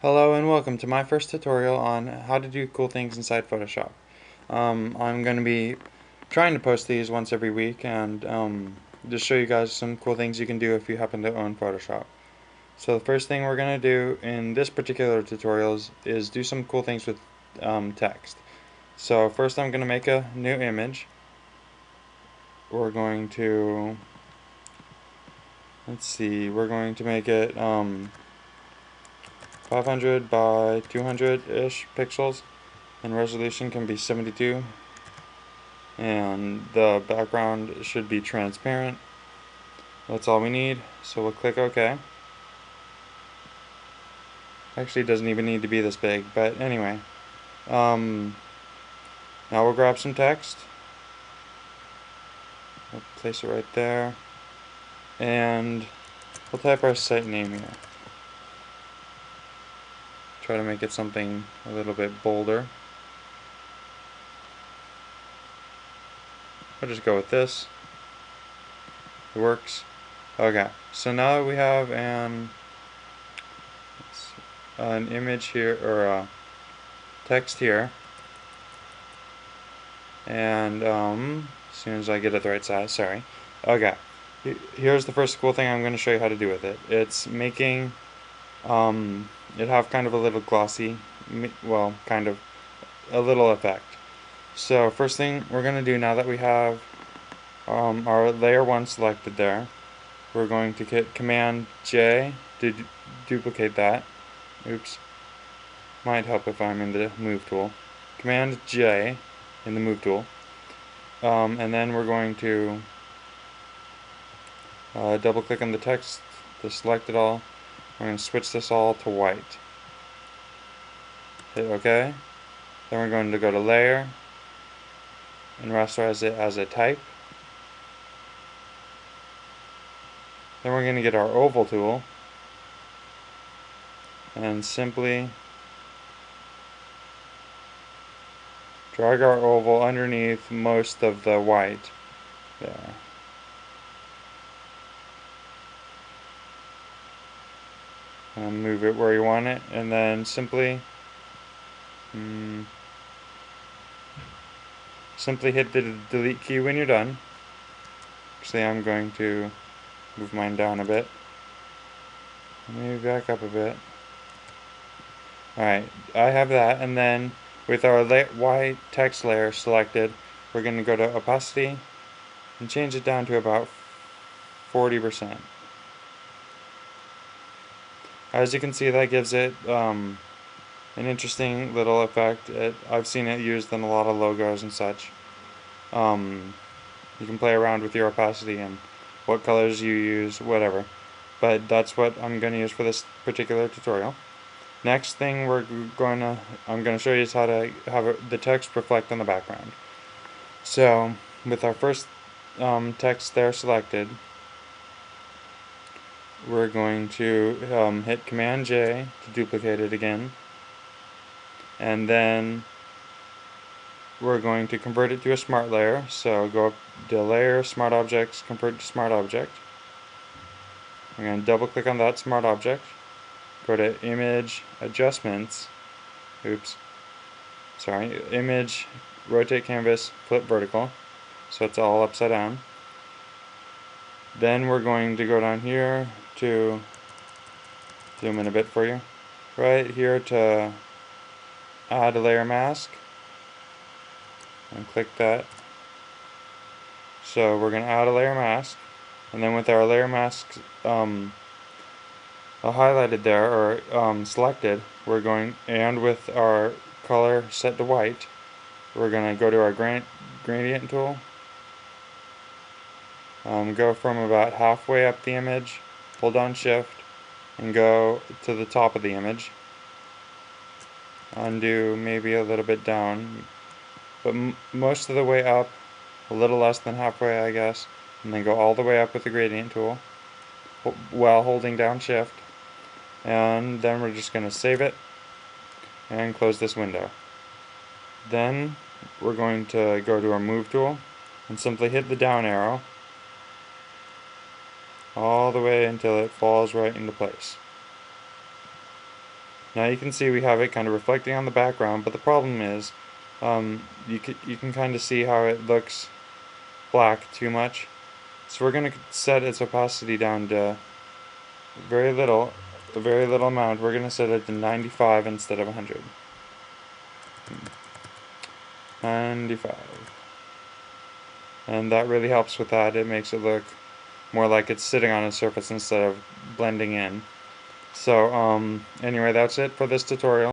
Hello and welcome to my first tutorial on how to do cool things inside Photoshop. I'm going to be trying to post these once every week and just show you guys some cool things you can do if you happen to own Photoshop. So the first thing we're going to do in this particular tutorial is do some cool things with text. So first I'm going to make a new image. We're going to, we're going to make it 500 by 200-ish pixels, and resolution can be 72, and the background should be transparent. That's all we need, so we'll click OK. Actually, it doesn't even need to be this big, but anyway. Now we'll grab some text. We'll place it right there, and we'll type our site name here. Try to make it something a little bit bolder. I'll just go with this. It works. Okay, so now that we have an image here, or a text here, and as soon as I get it the right size, sorry. Okay, here's the first cool thing I'm going to show you how to do with it. It's making it have kind of a little glossy, well, kind of a little effect. So first thing we're going to do, now that we have our layer 1 selected there, we're going to hit Command J to duplicate that. Oops. Might help if I'm in the Move tool. Command J in the Move tool. And then we're going to double click on the text to select it all. We're going to switch this all to white. Hit OK. Then we're going to go to Layer and rasterize it as a type. Then we're going to get our oval tool and simply drag our oval underneath most of the white there. And move it where you want it, and then simply hit the delete key when you're done. Actually, I'm going to move mine down a bit. Maybe back up a bit. Alright, I have that, and then with our white text layer selected, we're going to go to opacity and change it down to about 40%. As you can see, that gives it an interesting little effect. I've seen it used in a lot of logos and such. You can play around with your opacity and what colors you use, whatever. But that's what I'm going to use for this particular tutorial. Next thing I'm going to show you is how to have the text reflect on the background. So with our first text there selected, we're going to hit Command J to duplicate it again, and then we're going to convert it to a smart layer. So go up to Layer, Smart Objects, Convert to Smart Object. We're going to double click on that smart object, go to Image, Adjustments, Image, Rotate Canvas, Flip Vertical, so it's all upside down. Then we're going to go down here to zoom in a bit for you. Right here to add a layer mask, and click that. So we're going to add a layer mask, and then with our layer mask highlighted there, or selected, we're going, and with our color set to white, we're going to go to our gradient tool. Go from about halfway up the image, hold down Shift, and go to the top of the image. Undo maybe a little bit down, but most of the way up, a little less than halfway, I guess, and then go all the way up with the gradient tool while holding down Shift. And then we're just going to save it and close this window. Then we're going to go to our Move tool and simply hit the down arrow all the way until it falls right into place. Now you can see we have it kind of reflecting on the background, but the problem is you can kind of see how it looks black too much. So we're going to set its opacity down to a very little amount. We're going to set it to 95 instead of 100. 95. And that really helps with that. It makes it look more like it's sitting on a surface instead of blending in. So anyway, that's it for this tutorial.